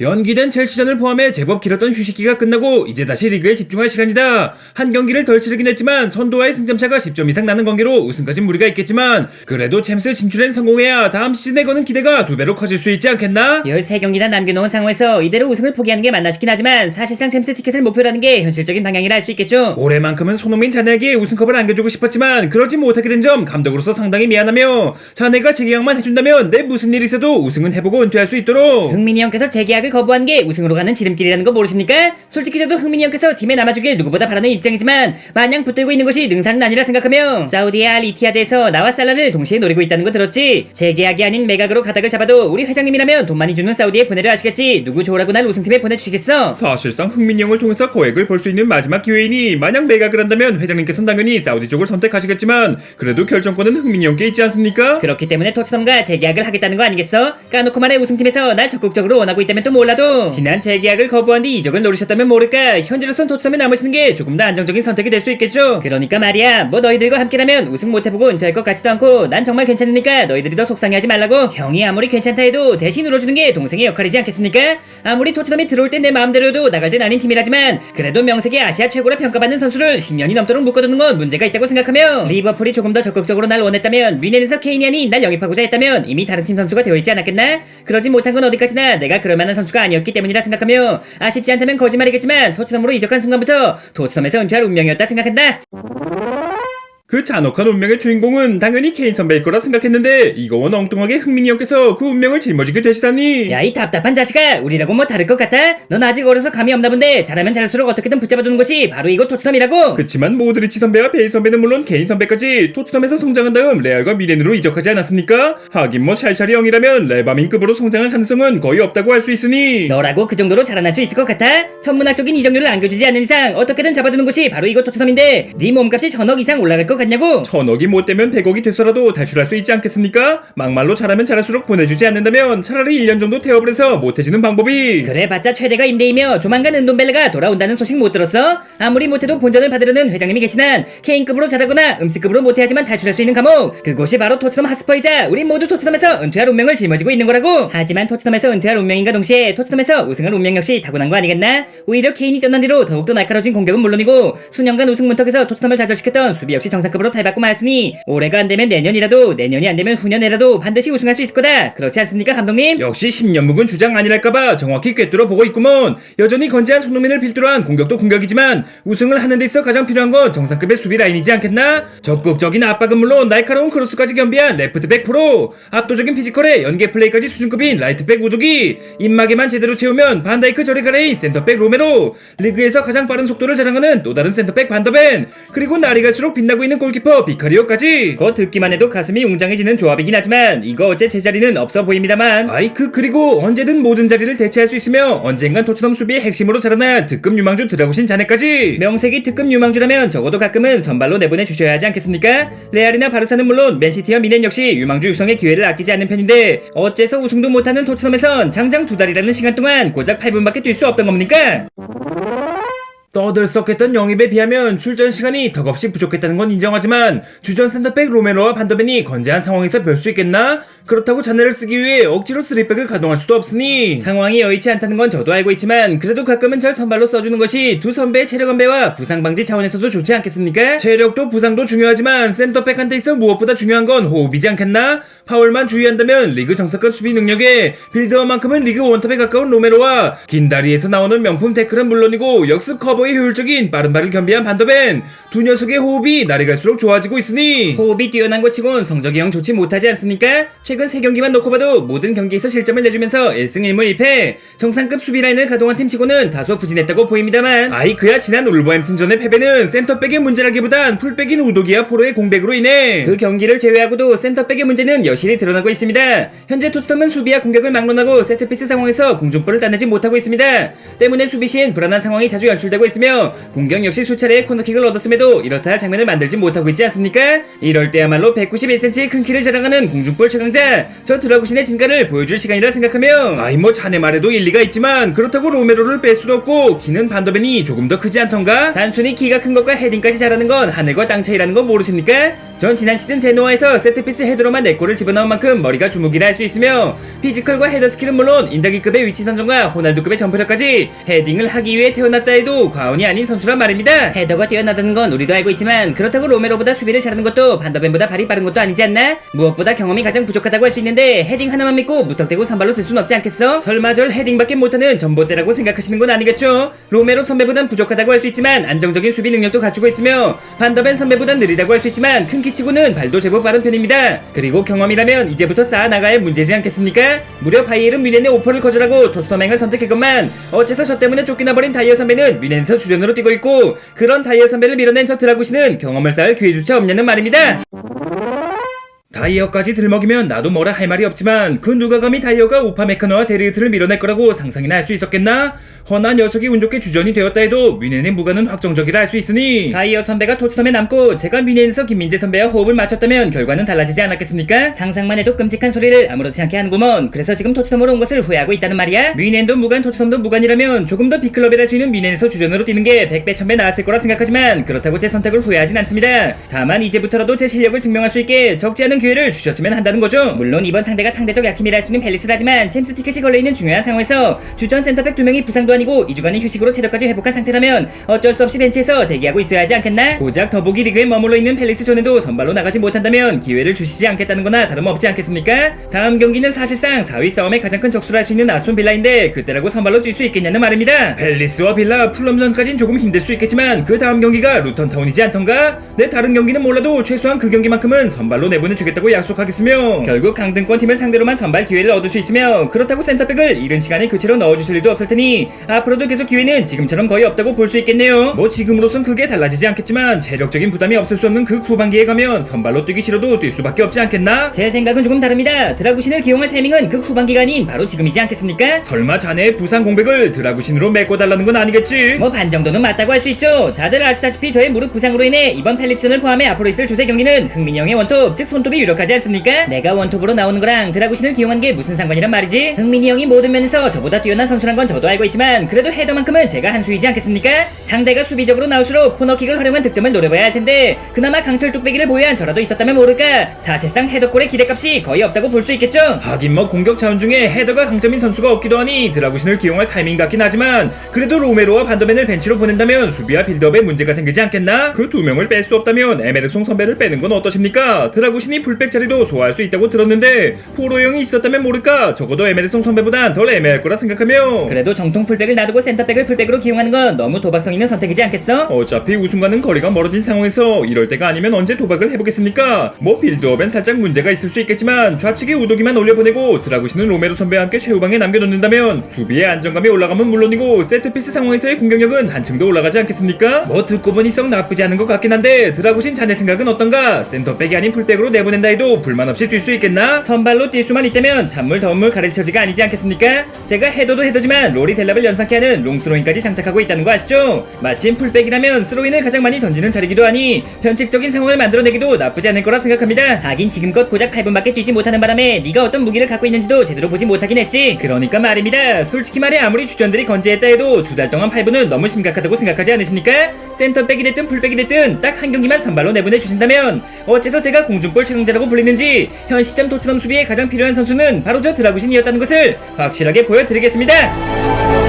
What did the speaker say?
연기된 첼시전을 포함해 제법 길었던 휴식기가 끝나고 이제 다시 리그에 집중할 시간이다. 한 경기를 덜 치르긴 했지만 선두와의 승점차가 10점 이상 나는 관계로 우승까진 무리가 있겠지만 그래도 챔스 진출엔 성공해야 다음 시즌에 거는 기대가 2배로 커질 수 있지 않겠나? 13경기나 남겨놓은 상황에서 이대로 우승을 포기하는 게 맞나 싶긴 하지만 사실상 챔스 티켓을 목표로 하는 게 현실적인 방향이라 할 수 있겠죠. 올해만큼은 손흥민 자네에게 우승컵을 안겨주고 싶었지만 그러지 못하게 된 점 감독으로서 상당히 미안하며 자네가 재계약만 해준다면 내 무슨 일 있어도 우승은 해보고 은퇴할 수 있도록. 흥민이 형께서 재계약을 거부한 게 우승으로 가는 지름길이라는 거 모르십니까? 솔직히 저도 흥민이 형께서 팀에 남아주길 누구보다 바라는 입장이지만 마냥 붙들고 있는 것이 능사는 아니라 생각하며 사우디의 알 이티하드에서 나와 살라를 동시에 노리고 있다는 거 들었지. 재계약이 아닌 매각으로 가닥을 잡아도 우리 회장님이라면 돈 많이 주는 사우디에 보내려 하시겠지. 누구 좋으라고 날 우승팀에 보내주시겠어? 사실상 흥민이 형을 통해서 거액을 벌 수 있는 마지막 기회이니 만약 매각을 한다면 회장님께서는 당연히 사우디 쪽을 선택하시겠지만 그래도 결정권은 흥민이 형께 있지 않습니까? 그렇기 때문에 토트넘과 재계약을 하겠다는 거 아니겠어? 까놓고 말해 우승팀에서 날 적극적으로 원하고 있다면 또 몰라도 지난 재계약을 거부한 뒤 이적을 노리셨다면 모를까. 현재로선 토트넘에 남으시는 게 조금 더 안정적인 선택이 될 수 있겠죠. 그러니까 말이야, 뭐 너희들과 함께라면 우승 못해보고 은퇴할 것 같지도 않고 난 정말 괜찮으니까 너희들이 더 속상해하지 말라고. 형이 아무리 괜찮다 해도 대신 울어주는 게 동생의 역할이지 않겠습니까? 아무리 토트넘이 들어올 땐 내 마음대로도 나갈 땐 아닌 팀이라지만 그래도 명색의 아시아 최고라 평가받는 선수를 10년이 넘도록 묶어두는 건 문제가 있다고 생각하며 리버풀이 조금 더 적극적으로 날 원했다면 미넨에서 케인이 아닌 날 영입하고자 했다면 이미 다른 팀 선수가 되어 있지 않았겠나? 그러지 못한 건 어디까지나 내가 그럴 만한 선수가 아니었기 때문이라 생각하며 아쉽지 않다면 거짓말이겠지만 토트넘으로 이적한 순간부터 토트넘에서 은퇴할 운명이었다 생각한다. 그 잔혹한 운명의 주인공은 당연히 케인 선배일 거라 생각했는데 이거원 엉뚱하게 흥민이 형께서 그 운명을 짊어지게 되시다니. 야, 이 답답한 자식아, 우리라고 뭐 다를 것 같아? 넌 아직 어려서 감이 없나 본데 잘하면 잘할수록 어떻게든 붙잡아두는 것이 바로 이곳 토트넘이라고. 그치만 모드리치 선배와 베일 선배는 물론 케인 선배까지 토트넘에서 성장한 다음 레알과 미넨으로 이적하지 않았습니까? 하긴 뭐 샬샬이 형이라면 레바민급으로 성장할 가능성은 거의 없다고 할 수 있으니 너라고 그 정도로 자라날 수 있을 것 같아? 천문학적인 이적률을 안겨주지 않는 이상 어떻게든 잡아두는 곳이 바로 이곳 토트넘인데 네 몸값이 1000억 이상 올라갈 것 같냐고? 1000억이 못 되면 100억이 돼서라도 탈출할 수 있지 않겠습니까? 막말로 잘하면 잘할수록 보내주지 않는다면 차라리 1년 정도 태업을 해서 못해지는 방법이. 그래봤자 최대가 임대이며 조만간 은돈벨레가 돌아온다는 소식 못 들었어? 아무리 못해도 본전을 받으려는 회장님이 계신 한 케인급으로 잘하거나 음식급으로 못해야지만 탈출할 수 있는 감옥, 그곳이 바로 토트넘 핫스퍼이자 우린 모두 토트넘에서 은퇴할 운명을 짊어지고 있는 거라고. 하지만 토트넘에서 은퇴할 운명인가 동시에 토트넘에서 우승할 운명 역시 타고난 거 아니겠나? 오히려 케인이 떠난 뒤로 더욱더 날카로워진 공격은 물론이고 수년간 우승 문턱에서 토트넘을 좌절시켰던 수비 역시 정상급으로 탈바꿈 하였으니 올해가 안되면 내년이라도, 내년이 안되면 후년에라도 반드시 우승할 수 있을 거다. 그렇지 않습니까 감독님? 역시 10년 묵은 주장 아니랄까봐 정확히 꿰뚫어 보고 있구먼. 여전히 건재한 손흥민을 필두로 한 공격도 공격이지만 우승을 하는 데 있어 가장 필요한 건 정상급의 수비 라인이지 않겠나? 적극적인 압박은 물론 날카로운 크로스까지 겸비한 레프트백 프로, 압도적인 피지컬에 연계 플레이까지 수준급인 라이트백 우두기, 입마개만 제대로 채우면 반다이크 저리가레인 센터백 로메로, 리그에서 가장 빠른 속도를 자랑하는 또 다른 센터백 반더벤, 그리고 날이 갈수록 빛나고 있는 골키퍼 비카리오까지. 거 듣기만 해도 가슴이 웅장해지는 조합이긴 하지만 이거 어째 제자리는 없어 보입니다만 그리고 언제든 모든 자리를 대체할 수 있으며 언젠간 토트넘 수비의 핵심으로 자라날 특급 유망주 드라구신 자네까지. 명색이 특급 유망주라면 적어도 가끔은 선발로 내보내 주셔야 하지 않겠습니까? 레알이나 바르사는 물론 맨시티와 미넨 역시 유망주 육성의 기회를 아끼지 않는 편인데 어째서 우승도 못하는 토트넘에선 장장 2달이라는 시간 동안 고작 8분밖에 뛸 수 없던 겁니까? 떠들썩했던 영입에 비하면 출전 시간이 덕없이 부족했다는 건 인정하지만 주전 센터백 로메로와 반더벤이 건재한 상황에서 별 수 있겠나? 그렇다고 자네를 쓰기 위해 억지로 3백을 가동할 수도 없으니 상황이 여의치 않다는 건 저도 알고 있지만 그래도 가끔은 절 선발로 써주는 것이 두 선배의 체력 안배와 부상 방지 차원에서도 좋지 않겠습니까? 체력도 부상도 중요하지만 센터백한테 있어 무엇보다 중요한 건 호흡이지 않겠나? 파울만 주의한다면 리그 정석급 수비 능력에 빌드업만큼은 리그 원톱에 가까운 로메로와 긴 다리에서 나오는 명품 태클은 물론이고 역습 커버의 효율적인 빠른 발을 겸비한 반더벤, 두 녀석의 호흡이 날이 갈수록 좋아지고 있으니 호흡이 뛰어난 것 치곤 성적이 영 좋지 못하지 않습니까? 최근 3경기만 놓고 봐도 모든 경기에서 실점을 내주면서 1승 1무 1패, 정상급 수비 라인을 가동한 팀 치고는 다소 부진했다고 보입니다만 그야 지난 울버햄튼전의 패배는 센터백의 문제라기보단 풀백인 우도기와 포로의 공백으로 인해 그 경기를 제외하고도 센터백의 문제는 여실히 드러나고 있습니다. 현재 토트넘은 수비와 공격을 막론하고 세트피스 상황에서 공중볼을 따내지 못하고 있습니다. 때문에 수비 시엔 불안한 상황이 자주 연출되고 있으며 공격 역시 수차례 코너킥을 얻었음에도 이렇다 할 장면을 만들지 못하고 있지 않습니까? 이럴 때야말로 191cm의 큰 키를 자랑하는 공중볼 최강자 저 드라구신의 진가를 보여줄 시간이라 생각하며 뭐 자네 말에도 일리가 있지만 그렇다고 로메로를 뺄 수도 없고 키는 반더벤이 조금 더 크지 않던가? 단순히 키가 큰 것과 헤딩까지 잘하는 건 하늘과 땅 차이라는 건 모르십니까? 전 지난 시즌 제노아에서 세트피스 헤드로만 4골을 집어넣은 만큼 머리가 주무기라 할 수 있으며 피지컬과 헤더 스킬은 물론 인자기급의 위치 선정과 호날두급의 점프력까지 헤딩을 하기 위해 태어났다 해도 과언이 아닌 선수란 말입니다. 헤더가 뛰어나다는 건 우리도 알고 있지만 그렇다고 로메로보다 수비를 잘하는 것도 반더벤보다 발이 빠른 것도 아니지 않나? 무엇보다 경험이 가장 부족하다고 할 수 있는데 헤딩 하나만 믿고 무턱대고 선발로 쓸 순 없지 않겠어? 설마 절 헤딩밖에 못하는 전봇대라고 생각하시는 건 아니겠죠? 로메로 선배보단 부족하다고 할 수 있지만 안정적인 수비 능력도 갖추고 있으며 반더벤 선배보단 느리다고 할 수 있지만 큰 키치고는 발도 제법 빠른 편입니다. 그리고 경험이라면 이제부터 쌓아나가야 문제지 않겠습니까? 무려 바이에른 뮌헨의 오퍼를 거절하고 토스터맹을 선택했건만 어째서 저 때문에 쫓겨나버린 다이어 선배는 뮌헨에서 주전으로 뛰고 있고 그런 다이어 선배를 밀어낸 저 드라구시는 경험을 쌓을 기회조차 없냐는 말입니다. 다이어까지 들먹이면 나도 뭐라 할 말이 없지만 그 누가 감히 다이어가 우파메카노와 데리우트를 밀어낼 거라고 상상이나 할 수 있었겠나? 허나 녀석이 운 좋게 주전이 되었다 해도 뮌헨의 무관은 확정적이라 할 수 있으니 다이어 선배가 토트넘에 남고 제가 뮌헨에서 김민재 선배와 호흡을 맞췄다면 결과는 달라지지 않았겠습니까? 상상만 해도 끔찍한 소리를 아무렇지 않게 하는구먼. 그래서 지금 토트넘으로 온 것을 후회하고 있다는 말이야? 뮌헨도 무관 토트넘도 무관이라면 조금 더 B클럽이라 할 수 있는 뮌헨에서 주전으로 뛰는 게 100배 1000배 나았을 거라 생각하지만 그렇다고 제 선택을 후회하진 않습니다. 다만 이제부터라도 제 실력을 증명할 수 있게 적지 않은 기회를 주셨으면 한다는 거죠. 물론 이번 상대가 상대적 약힘이라 할 수 있는 펠리스라지만 챔스 티켓이 걸려있는 중요한 상황에서 주전 센터백 2명이 부상도 아니고 2주간의 휴식으로 체력까지 회복한 상태라면 어쩔 수 없이 벤치에서 대기하고 있어야 하지 않겠나? 고작 더보기 리그에 머물러 있는 펠리스 존에도 선발로 나가지 못한다면 기회를 주시지 않겠다는 거나 다름없지 않겠습니까? 다음 경기는 사실상 4위 싸움의 가장 큰 적수를 할 수 있는 아스톤 빌라인데 그때라고 선발로 뛸 수 있겠냐는 말입니다. 펠리스와 빌라, 풀럼전까진 조금 힘들 수 있겠지만 그 다음 경기가 루턴타운이지 않던가? 내 다른 경기는 몰라도 최소한 그 경기만큼은 선발로 내보내주겠다고 약속하겠으며 결국 강등권 팀을 상대로만 선발 기회를 얻을 수 있으며 그렇다고 센터백을 이른 시간에 교체로 넣어주실 리도 없을 테니 앞으로도 계속 기회는 지금처럼 거의 없다고 볼 수 있겠네요. 뭐 지금으로선 크게 달라지지 않겠지만 체력적인 부담이 없을 수 없는 그 후반기에 가면 선발로 뛰기 싫어도 뛸 수밖에 없지 않겠나? 제 생각은 조금 다릅니다. 드라구신을 기용할 타이밍은 그 후반기가 아닌 바로 지금이지 않겠습니까? 설마 자네의 부상 공백을 드라구신으로 메꿔달라는 건 아니겠지? 뭐 반 정도는 맞다고 할 수 있죠. 다들 아시다시피 저의 무릎 부상으로 인해 이번 펠리스전을 포함해 앞으로 있을 두세 경기는 흥민이 형의 원톱 즉 손톱이 유력하지 않습니까? 내가 원톱으로 나오는 거랑 드라구신을 기용한 게 무슨 상관이란 말이지? 흥민이 형이 모든 면에서 저보다 뛰어난 선수란 건 저도 알고 있지만 그래도 헤더만큼은 제가 한 수이지 않겠습니까? 상대가 수비적으로 나올수록 코너킥을 활용한 득점을 노려봐야 할 텐데 그나마 강철 뚝배기를 보유한 저라도 있었다면 모를까? 사실상 헤더골의 기대값이 거의 없다고 볼 수 있겠죠? 하긴 뭐 공격 자원 중에 헤더가 강점인 선수가 없기도 하니 드라구신을 기용할 타이밍 같긴 하지만 그래도 로메로와 반더벤을 벤치로 보낸다면 수비와 빌드업에 문제가 생기지 않겠나? 그 두 명을 뺄 수 없다면 에메르송 선배를 빼는 건 어떠십니까? 드라구신이 풀백 자리도 소화할 수 있다고 들었는데 포로형이 있었다면 모를까? 적어도 에메르송 선배보단 덜 애매할 거라 생각하며 그래도 정통 풀백을 놔두고 센터백을 풀백으로 기용하는 건 너무 도박성 있는 선택이지 않겠어? 어차피 우승과는 거리가 멀어진 상황에서 이럴 때가 아니면 언제 도박을 해보겠습니까? 뭐 빌드업엔 살짝 문제가 있을 수 있겠지만 좌측에 우도기만 올려보내고 드라구신은 로메로 선배와 함께 최후방에 남겨놓는다면 수비의 안정감이 올라가면 물론이고 세트피스 상황에서의 공격력은 한층 더 올라가지 않겠습니까? 뭐 듣고 보니 썩 나쁘지 않은 것 같긴 한데 드라구신 자네 생각은 어떤가? 센터백이 아닌 풀백으로 내보낸다 해도 불만 없이 뛸 수 있겠나? 선발로 뛸 수만 있다면 잔물 더운물 가래처지가 아니지 않겠습니까? 제가 헤더도 헤더지만 로리 델랍을 연상케 하는 롱스로인까지 장착하고 있다는 거 아시죠? 마침 풀백이라면 스로인을 가장 많이 던지는 자리기도 하니 변칙적인 상황을 만들어내기도 나쁘지 않을 거라 생각합니다. 하긴 지금껏 고작 8분밖에 뛰지 못하는 바람에 네가 어떤 무기를 갖고 있는지도 제대로 보지 못하긴 했지. 그러니까 말입니다. 솔직히 말해 아무리 주전들이 건재했다 해도 2달 동안 8분은 너무 심각하다고 생각하지 않으십니까? 센터백이 됐든 풀백이 됐든 딱 한 경기만 선발로 내보내주신다면 어째서 제가 공중볼 최강자라고 불리는지 현 시점 토트넘 수비에 가장 필요한 선수는 바로 저 드라구신이었다는 것을 확실하게 보여드리겠습니다.